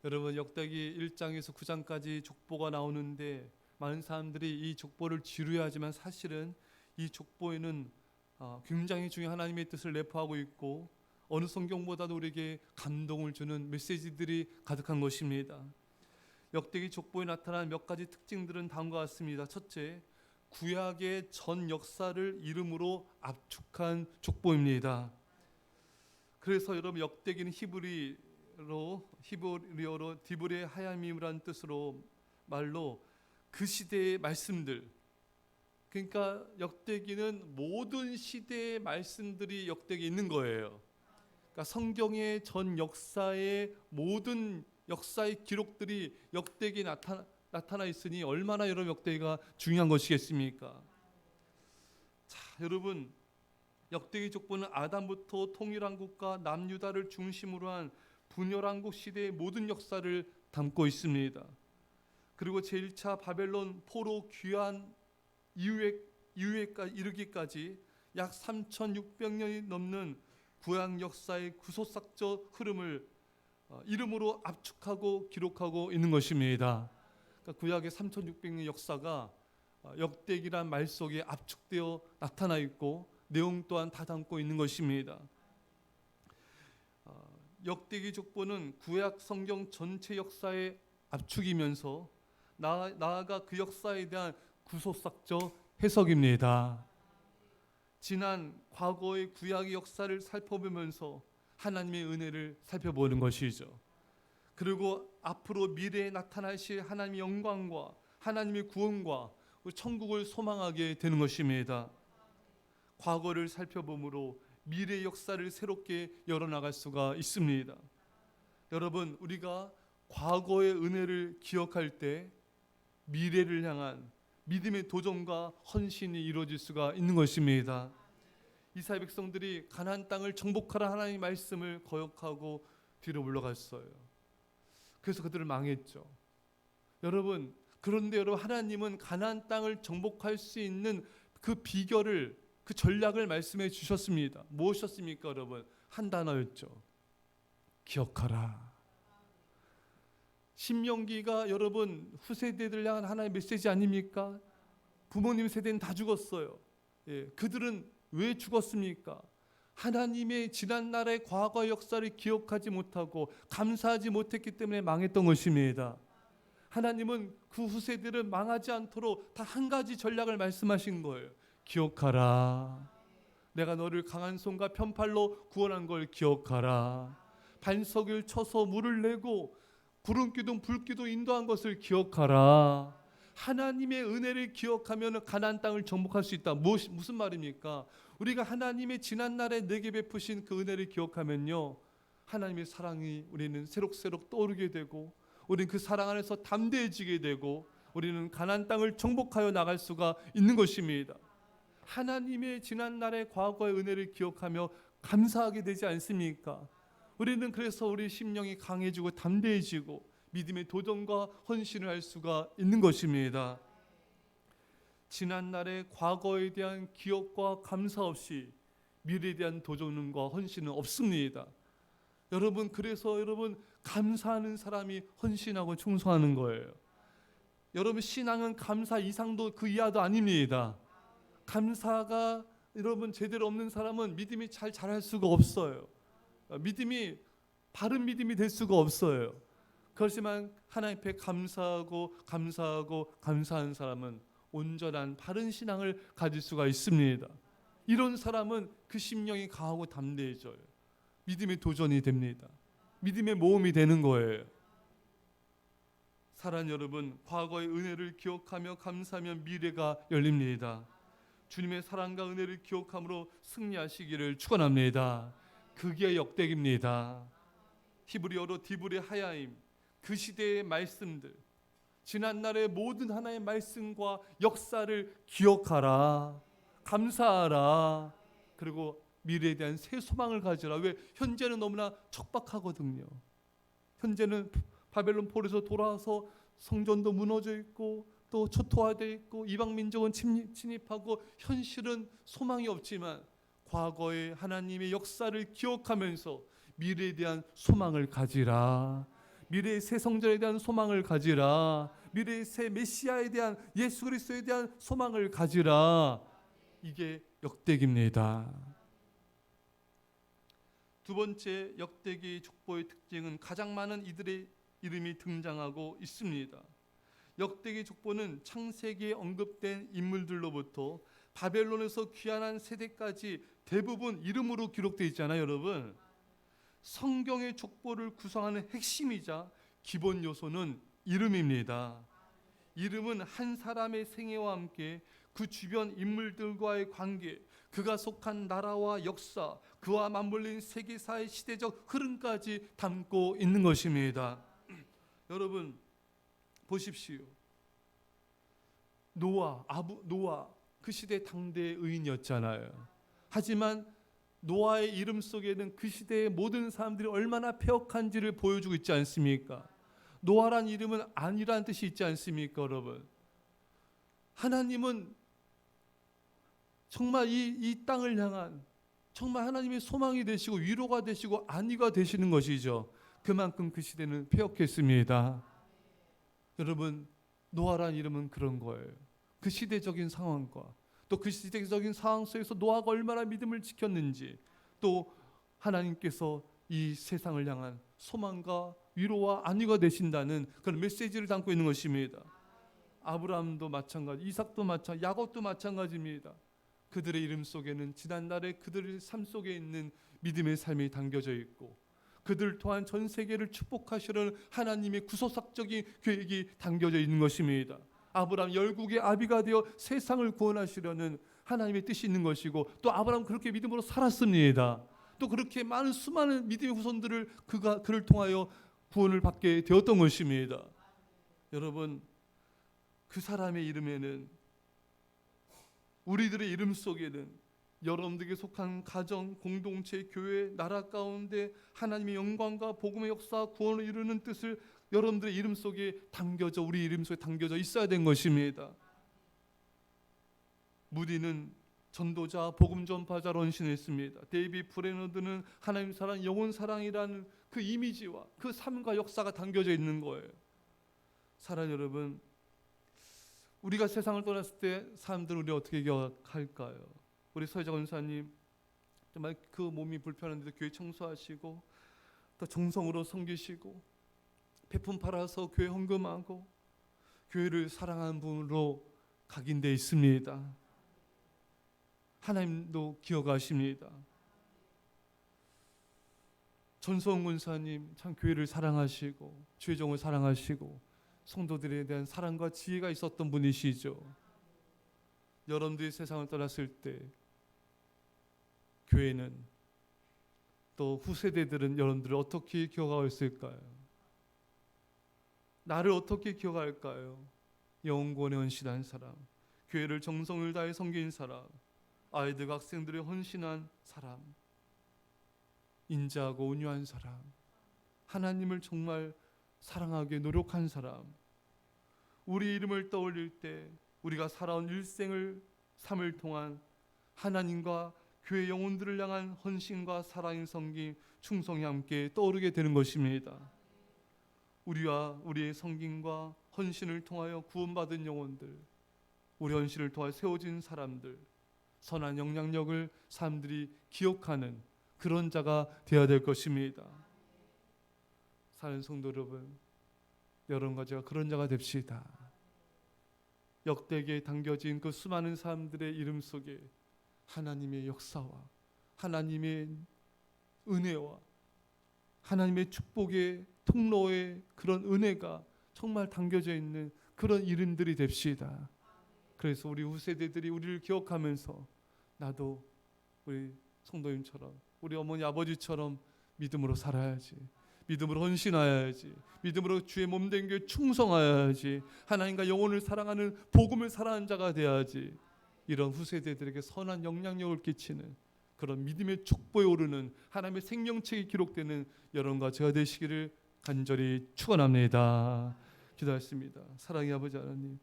여러분, 역대기 1장에서 9장까지 족보가 나오는데 많은 사람들이 이 족보를 지루해하지만 사실은 이 족보에는 굉장히 중요한 하나님의 뜻을 내포하고 있고 어느 성경보다도 우리에게 감동을 주는 메시지들이 가득한 것입니다. 역대기 족보에 나타난 몇 가지 특징들은 다음과 같습니다. 첫째, 구약의 전 역사를 이름으로 압축한 족보입니다. 그래서 여러분, 역대기는 히브리어로 디브레 하야밈이라는 뜻으로 말로 그 시대의 말씀들, 그러니까 역대기는 모든 시대의 말씀들이 역대기에 있는 거예요. 그러니까 성경의 전 역사의 모든 역사의 기록들이 역대기에 나타나 있으니 얼마나 여러분 역대기가 중요한 것이겠습니까? 자, 여러분, 역대기 족보는 아담부터 통일한국과 남유다를 중심으로 한 분열한국 시대의 모든 역사를 담고 있습니다. 그리고 제1차 바벨론 포로 귀환 이후에까지 이르기까지 약 3,600년이 넘는 구약 역사의 구속사적 흐름을 이름으로 압축하고 기록하고 있는 것입니다. 그러니까 구약의 3,600년 역사가 역대기란 말 속에 압축되어 나타나 있고 내용 또한 다 담고 있는 것입니다. 역대기 족보는 구약 성경 전체 역사의 압축이면서 나아가 그 역사에 대한 구속사적 해석입니다. 지난 과거의 구약의 역사를 살펴보면서 하나님의 은혜를 살펴보는 것이죠. 그리고 앞으로 미래에 나타나실 하나님의 영광과 하나님의 구원과 천국을 소망하게 되는 것입니다. 과거를 살펴보므로 미래의 역사를 새롭게 열어나갈 수가 있습니다. 여러분, 우리가 과거의 은혜를 기억할 때 미래를 향한 믿음의 도전과 헌신이 이루어질 수가 있는 것입니다. 이스라엘 백성들이 가나안 땅을 정복하라 하나님의 말씀을 거역하고 뒤로 물러갔어요. 그래서 그들을 망했죠. 여러분, 그런데 하나님은 가나안 땅을 정복할 수 있는 그 비결을, 그 전략을 말씀해 주셨습니다. 무엇이었습니까, 여러분? 한 단어였죠. 기억하라. 신명기가 여러분 후세대들 향한 하나의 메시지 아닙니까? 부모님 세대는 다 죽었어요. 그들은 왜 죽었습니까? 하나님의 지난날의 과거 역사를 기억하지 못하고 감사하지 못했기 때문에 망했던 것입니다. 하나님은 그 후세대를 망하지 않도록 다 한 가지 전략을 말씀하신 거예요. 기억하라. 내가 너를 강한 손과 편팔로 구원한 걸 기억하라. 반석을 쳐서 물을 내고 구름 기둥 불 기둥 인도한 것을 기억하라. 하나님의 은혜를 기억하면 가나안 땅을 정복할 수 있다. 무슨 말입니까? 우리가 하나님의 지난날에 내게 베푸신 그 은혜를 기억하면요, 하나님의 사랑이 우리는 새록새록 떠오르게 되고 우리는 그 사랑 안에서 담대해지게 되고 우리는 가나안 땅을 정복하여 나갈 수가 있는 것입니다. 하나님의 지난날의 과거의 은혜를 기억하며 감사하게 되지 않습니까? 우리는 그래서 우리 심령이 강해지고 담대해지고 믿음의 도전과 헌신을 할 수가 있는 것입니다. 지난날의 과거에 대한 기억과 감사 없이 미래에 대한 도전과 헌신은 없습니다. 여러분, 그래서 감사하는 사람이 헌신하고 충성하는 거예요. 여러분, 신앙은 감사 이상도 그 이하도 아닙니다. 감사가 여러분 제대로 없는 사람은 믿음이 잘 자랄 수가 없어요. 믿음이 바른 믿음이 될 수가 없어요. 그렇지만 하나님 앞에 감사하고 감사한 사람은 온전한 바른 신앙을 가질 수가 있습니다. 이런 사람은 그 심령이 강하고 담대해져요. 믿음의 도전이 됩니다. 믿음의 모험이 되는 거예요. 사랑하는 여러분, 과거의 은혜를 기억하며 감사하며 미래가 열립니다. 주님의 사랑과 은혜를 기억함으로 승리하시기를 축원합니다. 그게 역대기입니다. 히브리어로 디브레 하야임, 그 시대의 말씀들, 지난날의 모든 하나의 말씀과 역사를 기억하라, 감사하라, 그리고 미래에 대한 새 소망을 가지라. 왜? 현재는 너무나 척박하거든요. 현재는 바벨론 포로에서 돌아와서 성전도 무너져 있고 또 초토화되어 있고 이방 민족은 침입하고 현실은 소망이 없지만 과거의 하나님의 역사를 기억하면서 미래에 대한 소망을 가지라. 미래의 새 성전에 대한 소망을 가지라. 미래의 새 메시아에 대한, 예수 그리스도에 대한 소망을 가지라. 이게 역대기입니다. 두 번째 역대기 족보의 특징은 가장 많은 이들의 이름이 등장하고 있습니다. 역대기 족보는 창세기에 언급된 인물들로부터 바벨론에서 귀환한 세대까지 대부분 이름으로 기록되어 있잖아요, 여러분. 성경의 족보를 구성하는 핵심이자 기본 요소는 이름입니다. 이름은 한 사람의 생애와 함께 그 주변 인물들과의 관계, 그가 속한 나라와 역사, 그와 맞물린 세계사의 시대적 흐름까지 담고 있는 것입니다. 여러분 보십시오. 노아 그 시대 당대의 의인이었잖아요. 하지만 노아의 이름 속에는 그 시대의 모든 사람들이 얼마나 패역한지를 보여주고 있지 않습니까? 노아란 이름은 아니라는 뜻이 있지 않습니까, 여러분? 하나님은 정말 이 땅을 향한 정말 하나님의 소망이 되시고 위로가 되시고 안위가 되시는 것이죠. 그만큼 그 시대는 패역했습니다. 여러분, 노아란 이름은 그런 거예요. 그 시대적인 상황과 또 그 시대적인 상황 속에서 노아가 얼마나 믿음을 지켰는지, 또 하나님께서 이 세상을 향한 소망과 위로와 안위가 되신다는 그런 메시지를 담고 있는 것입니다. 아브라함도 마찬가지, 이삭도 마찬가지, 야곱도 마찬가지입니다. 그들의 이름 속에는 지난날의 그들의 삶 속에 있는 믿음의 삶이 담겨져 있고, 그들 또한 전 세계를 축복하시려는 하나님의 구속사적인 계획이 담겨져 있는 것입니다. 아브라함 열국의 아비가 되어 세상을 구원하시려는 하나님의 뜻이 있는 것이고, 또 아브라함 그렇게 믿음으로 살았습니다. 또 그렇게 많은 수많은 믿음의 후손들을 그를 통하여 구원을 받게 되었던 것입니다. 여러분, 그 사람의 이름에는, 우리들의 이름 속에는 여러분들에게 속한 가정, 공동체, 교회, 나라 가운데 하나님의 영광과 복음의 역사, 구원을 이루는 뜻을 여러분들의 이름 속에 담겨져, 우리 이름 속에 담겨져 있어야 된 것입니다. 무디는 전도자, 복음 전파자로 헌신했습니다. 데이비 브레너드는 하나님 사랑, 영혼 사랑이라는 그 이미지와 그 삶과 역사가 담겨져 있는 거예요. 사랑하는 여러분, 우리가 세상을 떠났을 때 사람들은 우리 어떻게 기억할까요? 우리 서혜자 권사님 정말 그 몸이 불편한데도 교회 청소하시고 또 정성으로 섬기시고 베푼 팔아서 교회 헌금하고 교회를 사랑하는 분으로 각인되어 있습니다. 하나님도 기억하십니다. 전소원 권사님 참 교회를 사랑하시고 주의종을 사랑하시고 성도들에 대한 사랑과 지혜가 있었던 분이시죠. 여러분들이 세상을 떠났을 때 교회는, 또 후세대들은 여러분들을 어떻게 기억하고 있을까요? 나를 어떻게 기억할까요? 영혼구원에 헌신한 사람, 교회를 정성을 다해 섬긴 사람, 아이들과 학생들의 헌신한 사람, 인자하고 온유한 사람, 하나님을 정말 사랑하게 노력한 사람. 우리 이름을 떠올릴 때 우리가 살아온 일생을 삶을 통한 하나님과 교회 영혼들을 향한 헌신과 사랑의 섬김, 충성이 함께 떠오르게 되는 것입니다. 우리와 우리의 섬김과 헌신을 통하여 구원받은 영혼들, 우리 헌신을 통하여 세워진 사람들, 선한 영향력을 사람들이 기억하는 그런 자가 되어야 될 것입니다. 사랑하는 성도 여러분, 여러분과 제가 그런 자가 됩시다. 역대기에 담겨진 그 수많은 사람들의 이름 속에 하나님의 역사와 하나님의 은혜와 하나님의 축복의 통로의 그런 은혜가 정말 담겨져 있는 그런 이름들이 됩시다. 그래서 우리 후세대들이 우리를 기억하면서 나도 우리 성도님처럼, 우리 어머니 아버지처럼 믿음으로 살아야지, 믿음으로 헌신하여야지, 믿음으로 주의 몸된 교회 충성하여야지, 하나님과 영혼을 사랑하는 복음을 사랑하는 자가 되어야지, 이런 후세대들에게 선한 영향력을 끼치는 그런 믿음의 축보에 오르는 하나님의 생명책이 기록되는 여러분과 제가 되시기를 간절히 축원합니다. 기도하겠습니다. 사랑의 아버지 하나님,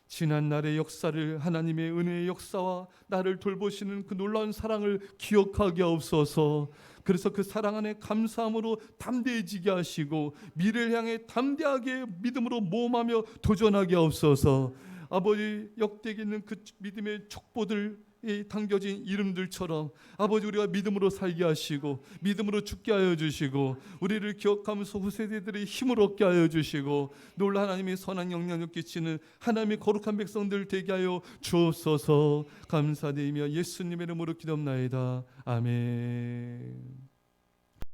지난 날의 역사를, 하나님의 은혜의 역사와 나를 돌보시는 그 놀라운 사랑을 기억하게 하옵소서. 그래서 그 사랑 안에 감사함으로 담대해지게 하시고 미래를 향해 담대하게 믿음으로 모험하며 도전하게 하옵소서. 아버지, 역대기 있는 그 믿음의 촉보들, 이 당겨진 이름들처럼 아버지, 우리가 믿음으로 살게 하시고 믿음으로 죽게 하여 주시고 우리를 기억하면서 후세대들의 힘을 얻게 하여 주시고 놀라 하나님의 선한 영향력 끼치는 하나님의 거룩한 백성들 되게 하여 주옵소서. 감사드리며 예수님의 이름으로 기도합나이다. 아멘.